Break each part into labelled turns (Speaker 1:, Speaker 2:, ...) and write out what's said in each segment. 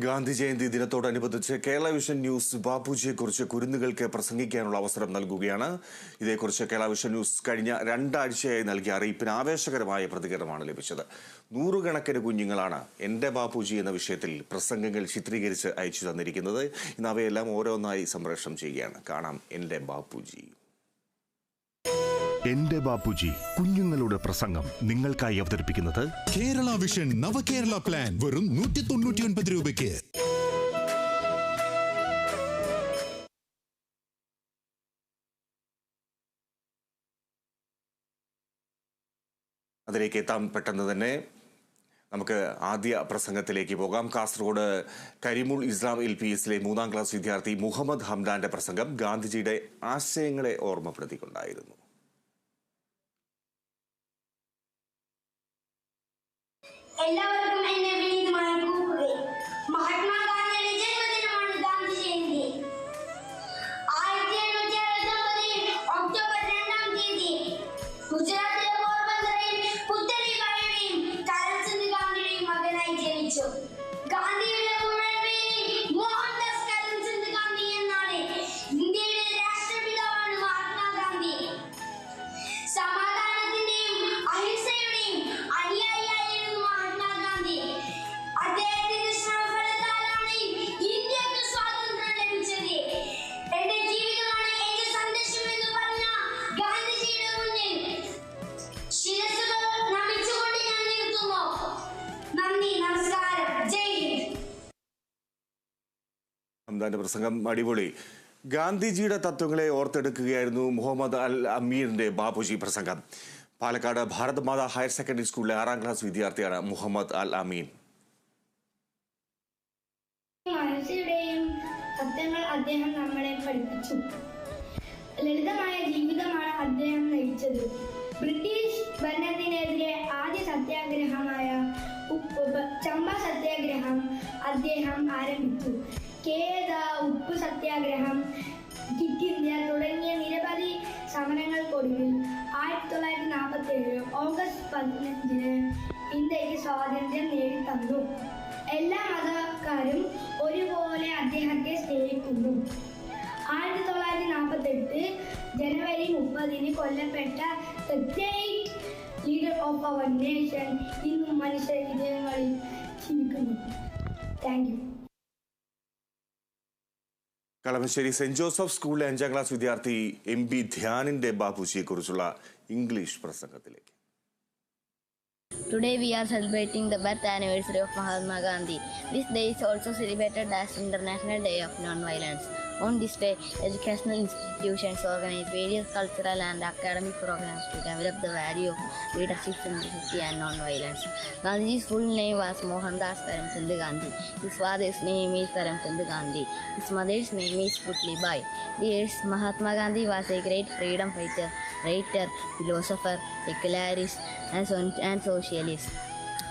Speaker 1: ഗാന്ധി ജയന്തി ദിനത്തോടനുബന്ധിച്ച് Kerala vision news ബാപ്പുജിയെക്കുറിച്ച് കുരുന്നുകൾക്ക് പ്രസംഗിക്കാനുള്ള അവസരം നൽകുകയാണ്. ഇതേക്കുറിച്ച് കേരള വിഷൻ ന്യൂസ് കഴിഞ്ഞ 2 ആഴ്ചയായി നൽകിയ അറിയിപ്പിന് ആവേശകരമായ പ്രതികരണമാണ് ലഭിച്ചത്. 100 കണക്കിന് കുഞ്ഞുങ്ങളാണ് എന്റെ ബാപ്പുജി എന്ന വിഷയത്തിൽ പ്രസംഗങ്ങൾ ചിത്രീകരിച്ച് അയച്ചു തന്നിരിക്കുന്നത്. ഇന്ന് അവയെല്ലാം ഓരോന്നായി സംപ്രേഷണം ചെയ്യുകയാണ്. കാണാം എന്റെ ബാപ്പുജി.
Speaker 2: എന്റെ ബാപ്പുജി കുഞ്ഞുങ്ങളുടെ പ്രസംഗം നിങ്ങൾക്കായി അവതരിപ്പിക്കുന്നത്
Speaker 3: കേരള വിഷൻ നവകേരള പ്ലാൻ വെറും 199 രൂപയ്ക്ക്.
Speaker 1: അതിലേക്ക് എത്താൻ പെട്ടെന്ന് തന്നെ നമുക്ക് ആദ്യ പ്രസംഗത്തിലേക്ക് പോകാം. കാസർഗോഡ് കരിമുൾ ഇസ്ലാം LPSലെ 3ാം ക്ലാസ് വിദ്യാർത്ഥി മുഹമ്മദ് ഹംദാന്റെ പ്രസംഗം ഗാന്ധിജിയുടെ ആശയങ്ങളെ ഓർമ്മപ്പെടുത്തിക്കൊണ്ടായിരുന്നു.
Speaker 4: എല്ലാവർക്കും എന്നെ വിനീതമായി കൂപ്പുകയും മഹാത്മാഗാന്ധിയുടെ ജന്മദിനമാണ് ഗാന്ധി ജയന്തി. 1869 ഒക്ടോബർ 2-ാം തീയതി ഗുജറാത്തിലെ പോർബന്ദറിൽ പുത്തലിബായിയുടെയും കരംചന്ദ് ഗാന്ധിയുടെയും മകനായി ജനിച്ചു. ഗാന്ധിയുടെ മുഴുവൻ പേര് മോഹൻദാസ് കരംചന്ദ് ഗാന്ധി എന്നാണ്. ഇന്ത്യയുടെ രാഷ്ട്രപിതാവാണ് മഹാത്മാഗാന്ധി. സമാധാനത്തിന്റെയും അഹിംസയുടെയും അനുയായിയായിരുന്നു മഹാത്മാഗാന്ധി. അദ്ദേഹത്തിന്റെ ശ്രമഫലത്താലാണ് ഇന്ത്യക്ക് സ്വാതന്ത്ര്യം ലഭിച്ചത്. എന്റെ ജീവിതമാണ് എന്റെ സന്ദേശം എന്ന് പറഞ്ഞ ഗാന്ധിജിയുടെ മുന്നിൽ ശിരസ്സുകൾ നമിച്ചുകൊണ്ട് ഞാൻ നിർത്തുന്നു. നന്ദി, നമസ്കാരം, ജയ് ഹിന്ദ്.
Speaker 1: ഹംദാന്റെ പ്രസംഗം അടിപൊളി. ഗാന്ധിജിയുടെ തത്വങ്ങളെ ഓർത്തെടുക്കുകയായിരുന്നു മുഹമ്മദ് അൽ അമീറിന്റെ ബാപ്പുജി പ്രസംഗം. പാലക്കാട് ഭാരത് മാതാ ഹയർ സെക്കൻഡറി സ്കൂളിലെ 6ാം ക്ലാസ് വിദ്യാർത്ഥിയാണ് മുഹമ്മദ് അൽ അമീൻ.
Speaker 5: മനസ്സിയുടെയും സത്യങ്ങൾ അദ്ദേഹം നമ്മളെ പഠിപ്പിച്ചു. ലളിതമായ ജീവിതമാണ് അദ്ദേഹം നയിച്ചത്. ബ്രിട്ടീഷ് ഭരണത്തിനെതിരെ ആദ്യ സത്യാഗ്രഹമായ ചമ്പ സത്യാഗ്രഹം അദ്ദേഹം ആരംഭിച്ചു. കേദ, ഉപ്പ് സത്യാഗ്രഹം, ക്വിറ്റ് ഇന്ത്യ തുടങ്ങിയ നിരവധി സമരങ്ങൾക്കൊടുവിൽ 1947 ഓഗസ്റ്റ് 15 ഇന്ത്യക്ക് സ്വാതന്ത്ര്യം നേടിത്തന്നു. എല്ലാ മതക്കാരും ഒരുപോലെ അദ്ദേഹത്തെ സ്നേഹിക്കുന്നു. 1948 ജനുവരി 30 കൊല്ലപ്പെട്ട the great leader of our nation ഇന്നും മനുഷ്യ ഹൃദയങ്ങളിൽ ജീവിക്കുന്നു. Thank you.
Speaker 1: Kalamassery saint Joseph സ്കൂളിലെ 5ാം ക്ലാസ് വിദ്യാർത്ഥി MB ധ്യാനിന്റെ ബാപ്പുജിയെക്കുറിച്ചുള്ള ഇംഗ്ലീഷ് പ്രസംഗത്തിലേക്ക്.
Speaker 6: Today we are celebrating the birth anniversary of Mahatma Gandhi. This day is also celebrated as International Day of Non-Violence. On this day, educational institutions organize various cultural and academic programs to develop the value of leadership, simplicity and non-violence. Gandhi's full name was Mohandas Karamchand Gandhi. His father's name is Karamchand Gandhi. His mother's name is Putli Bai. Yes, Mahatma Gandhi was a great freedom fighter, writer, philosopher, secularist and socialist.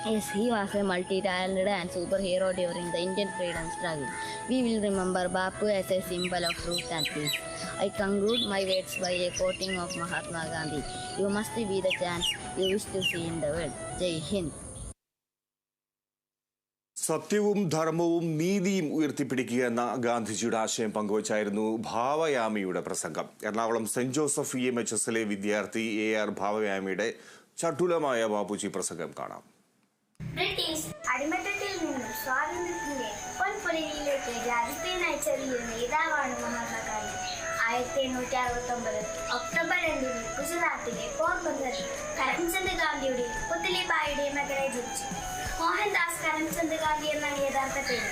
Speaker 6: Yes, he was a multi-talented and superhero during the Indian freedom struggle. We will remember Bapu as a symbol of truth and peace. I conclude my words by a quoting of Mahatma Gandhi. You must be the chance you wish to see in the world. Jai Hind.
Speaker 1: സത്യവും ധർമ്മവും നീതിയും ഉയർത്തിപ്പിടിക്കുക എന്ന ഗാന്ധിജിയുടെ ആശയം പങ്കുവച്ചായിരുന്നു ഭാവയാമിയുടെ പ്രസംഗം. Ernakulam saint Joseph EMHSലെ വിദ്യാർത്ഥി AR ഭാവയാമിയുടെ ചടുലമായ Bapuji പ്രസംഗം കാണാം.
Speaker 4: ബ്രിട്ടീഷ് അടിമത്തത്തിൽ നിന്നും സ്വാതന്ത്ര്യത്തിന്റെ പൊൻപുലരിയിലേക്ക് രാജ്യത്തെ നയിച്ചെറിയ നേതാവാണ് മഹാത്മാഗാന്ധി. 1869 ഒക്ടോബർ 2 ഗുജറാത്തിലെ പോർബന്ദറിൽ കരംചന്ദ് ഗാന്ധിയുടെ പുത്തലിബായിയുടെ മകനായി ജനിച്ചു. മോഹൻദാസ് കരംചന്ദ് ഗാന്ധി എന്നാണ് യഥാർത്ഥ പേര്.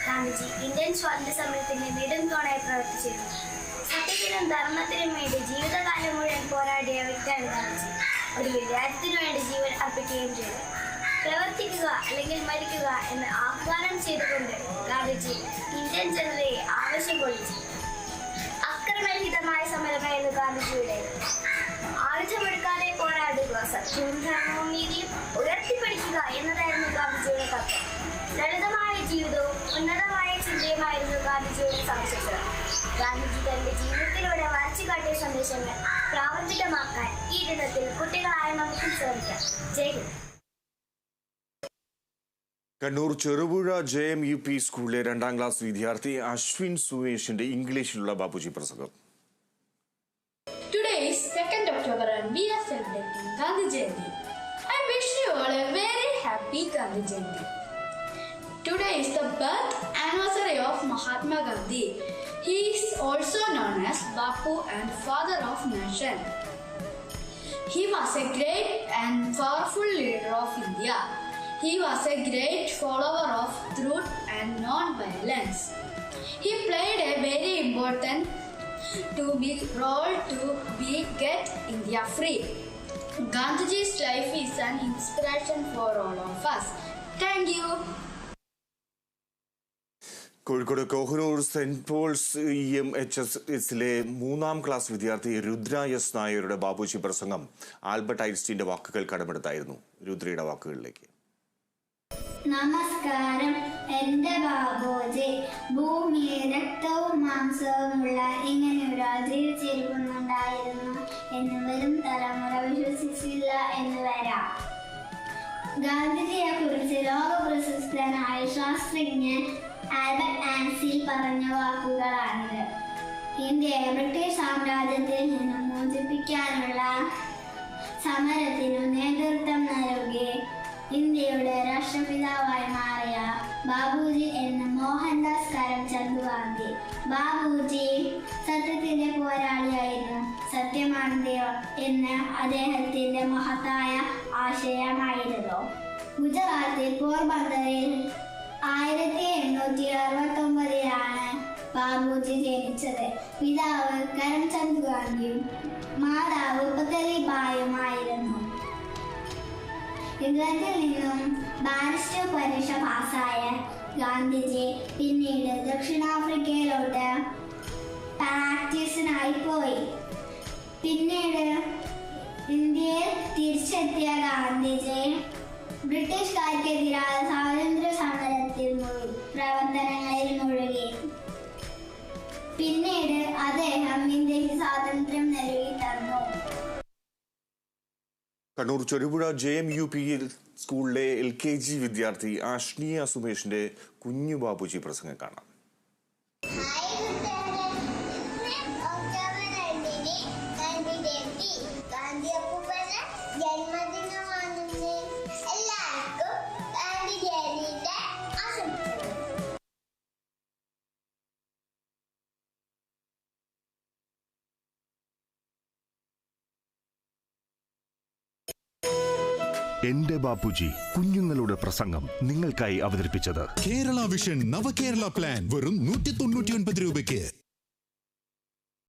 Speaker 4: ഗാന്ധിജി ഇന്ത്യൻ സ്വാതന്ത്ര്യ സമരത്തിന് നെടുംതോണായി പ്രവർത്തിച്ചിരുന്നു. സത്യത്തിനും ധർമ്മത്തിനും വേണ്ടി ജീവിതകാലം മുഴുവൻ പോരാടിയ വ്യക്തിയാണ് ഗാന്ധിജി. ഒടുവിൽ രാജ്യത്തിനു വേണ്ടി ജീവൻ അർപ്പിക്കുകയും ചെയ്തു. പ്രവർത്തിക്കുക അല്ലെങ്കിൽ മരിക്കുക എന്ന് ആഹ്വാനം ചെയ്തുകൊണ്ട് ഗാന്ധിജി ഇന്ത്യൻ ജനതയെ ആവശ്യം കൊള്ളിച്ചു. അക്രമരഹിതമായ സമരമായിരുന്നു ഗാന്ധിജിയുടേത്. ആയുധമെടുക്കാതെ പോരാടുക, സത്യവും ധർമ്മവും നീതിയും ഉയർത്തിപ്പിടിക്കുക എന്നതായിരുന്നു ഗാന്ധിജിയുടെ തത്വം. ലളിതമായ ജീവിതവും ഉന്നതമായ ചിന്തയുമായിരുന്നു ഗാന്ധിജിയുടെ സവിശേഷത. ഗാന്ധിജി തന്റെ ജീവിതത്തിലൂടെ വരച്ചു കാട്ടിയ സന്ദേശങ്ങൾ പ്രാവർത്തികമാക്കാൻ ഈ ദിനത്തിൽ കുട്ടികളായ നമുക്ക് ശ്രമിക്കാം. ജയ് ഹിന്ദ്.
Speaker 1: കണ്ണൂർ ചെറുപുഴ JMUP സ്കൂളിലെ 2ാം ക്ലാസ് വിദ്യാർത്ഥി അശ്വിൻ സുവേഷിന്റെ ഇംഗ്ലീഷിലുള്ള ബാപ്പുജി പ്രസംഗം.
Speaker 7: Today is 2nd October and we are celebrating Gandhi Jayanti. I wish you all a very happy Gandhi Jayanti. Today is the birth anniversary of Mahatma Gandhi. He is also known as Bapu and father of nation. He was a great and powerful leader of India. He was a great follower of truth and non-violence. He played a very important role to get India free. Gandhiji's life is an inspiration for all of us. Thank you.
Speaker 1: Kozhikode Kohinoor saint Paul's EMHSലെ 3ാം class വിദ്യാർത്ഥി Rudra S നായരുടെ ബാപ്പുജി പ്രസംഗം Albert ഐൻസ്റ്റീന്റെ വാക്കുകൾ കടമെടുത്തായിരുന്നു. രുദ്രയുടെ വാക്കുകളിലേക്ക്.
Speaker 4: നമസ്കാരം. എന്റെ ബാബുജി, ഭൂമിയിൽ രക്തവും മാംസവുമുള്ള ഇങ്ങനെ ഒരാൾ ജീവിച്ചിരിക്കുന്നുണ്ടായിരുന്നു എന്ന് വരും തലമുറ വിശ്വസിച്ചില്ല എന്ന് വരാം. ഗാന്ധിജിയെ കുറിച്ച് ലോക പ്രശസ്തനായ ശാസ്ത്രജ്ഞൻ ആൽബർട്ട് ഐൻസ്റ്റീൻ പറഞ്ഞ വാക്കുകളാണിത്. ഇന്ത്യയെ ബ്രിട്ടീഷ് സാമ്രാജ്യത്തിൽ നിന്നും മോചിപ്പിക്കാനുള്ള സമരത്തിനു നേതൃത്വം നൽകി ഇന്ത്യയുടെ രാഷ്ട്രപിതാവായി മാറിയ ബാബുജി എന്ന മോഹൻദാസ് കരംചന്ദ് ഗാന്ധി. ബാബുജി സത്യത്തിന്റെ പോരാളിയായിരുന്നു. സത്യമാണ് ദൈവം എന്ന അദ്ദേഹത്തിന്റെ മഹത്തായ ആശയമായിരുന്നു. ഗുജറാത്തിൽ പോർബന്തറിൽ 1869 ബാബുജി ജനിച്ചത്. പിതാവ് കരംചന്ദ് ഗാന്ധിയും മാതാവ് പുതലിബായുമായിരുന്നു. ഇംഗ്ലണ്ടിൽ നിന്നും ബാരിസ്റ്റർ പരീക്ഷ പാസ്സായ ഗാന്ധിജി പിന്നീട് ദക്ഷിണാഫ്രിക്കയിലോട്ട് പ്രാക്ടീസിനായി പോയി. പിന്നീട് ഇന്ത്യയിൽ തിരിച്ചെത്തിയ ഗാന്ധിജി ബ്രിട്ടീഷുകാർക്കെതിരായ സ്വാതന്ത്ര്യ സമരത്തിൽ പ്രവർത്തനങ്ങളിൽ മുഴുകി. പിന്നീട് അദ്ദേഹം ഇന്ത്യക്ക് സ്വാതന്ത്ര്യം നൽകി തന്നു.
Speaker 1: കണ്ണൂർ ചെറുപുഴ JMUP സ്കൂളിലെ LKG വിദ്യാർത്ഥി ആഷ്നിയ സുമേഷിന്റെ കുഞ്ഞു ബാപ്പുജി പ്രസംഗം കാണാം.
Speaker 2: എന്റെ ബാപ്പുജി കുഞ്ഞുങ്ങളുടെ പ്രസംഗം നിങ്ങൾക്കായി അവതരിപ്പിച്ചത്
Speaker 3: കേരള വിഷൻ നവകേരള പ്ലാൻ വെറും 199 രൂപയ്ക്ക്.